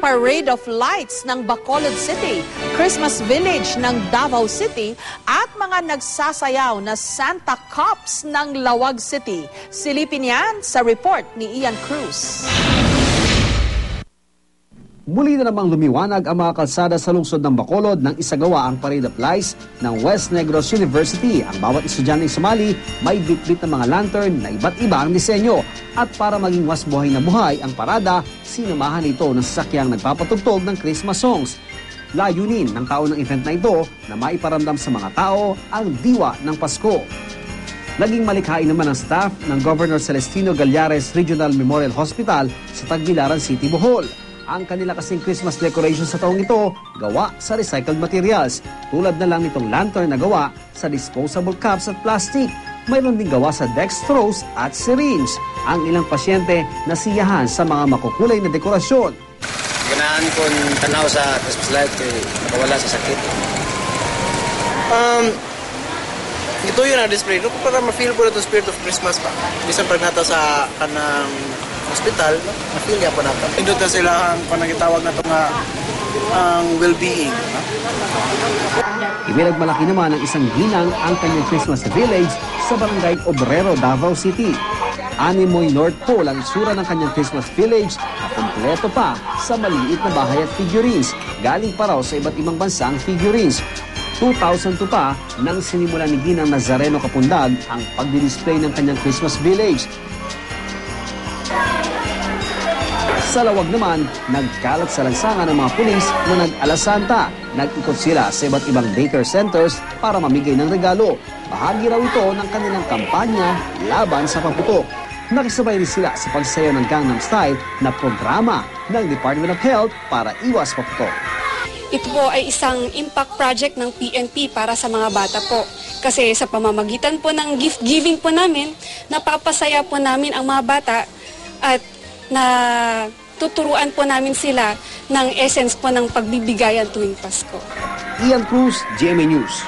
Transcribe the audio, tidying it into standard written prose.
Parade of Lights ng Bacolod City, Christmas Village ng Davao City at mga nagsasayaw na Santa Cops ng Lawag City. Silipin yan sa report ni Ian Cruz. Muli na namang lumiwanag ang mga kalsada sa lungsod ng Bacolod nang isagawa ang Parade of Lights ng West Negros University. Ang bawat estudyanteng sumali may bitbit na mga lantern na iba't iba ang disenyo. At para maging mas buhay na buhay ang parada, sinamahan ito ng sasakyang nagpapatugtog ng Christmas songs. Layunin ng taon ng event na ito na maiparamdam sa mga tao ang diwa ng Pasko. Naging malikhain naman ang staff ng Governor Celestino Gallares Regional Memorial Hospital sa Tagbilaran City, Bohol. Ang kanila kasing Christmas decoration sa taong ito, gawa sa recycled materials. Tulad na lang nitong lantern na gawa sa disposable cups at plastic. Mayroon din gawa sa dextrose at syringe. Ang ilang pasyente nasiyahan sa mga makukulay na dekorasyon. Ganahan ko tanaw sa Christmas light kay nakawala sa sakit. Ito yun ang display. Para ma-feel ko na itong spirit of Christmas pa. Bisan pag nata sa kanang hospital, ma-feel niya pa natin. Indot na sila ang panagitawag na ito nga ang well-being. Ibinagmalaki naman ang isang ginang ang kanyang Christmas village sa barangay Obrero, Davao City. Animoy North Pole ang itsura ng kanyang Christmas village na kompleto pa sa maliit na bahay at figurines. Galing pa raw sa iba't ibang bansa ang figurines. 2002 pa nang sinimula ni Ginang Nazareno Kapundag ang pagdi-display ng kanyang Christmas village. Sa Lawag naman, nagkalat sa lansangan ng mga pulis na nag-alasanta. Nag-ikot sila sa iba't ibang daycare centers para mamigay ng regalo. Bahagi raw ito ng kanilang kampanya laban sa pagputok. Nakisabay rin sila sa pagsayaw ng Gangnam Style na programa ng Department of Health para iwas pagputok. Ito po ay isang impact project ng PNP para sa mga bata po. Kasi sa pamamagitan po ng gift giving po namin, napapasaya po namin ang mga bata at tuturuan po namin sila ng essence po ng pagbibigayan tuwing Pasko. Ian Cruz, GMA News.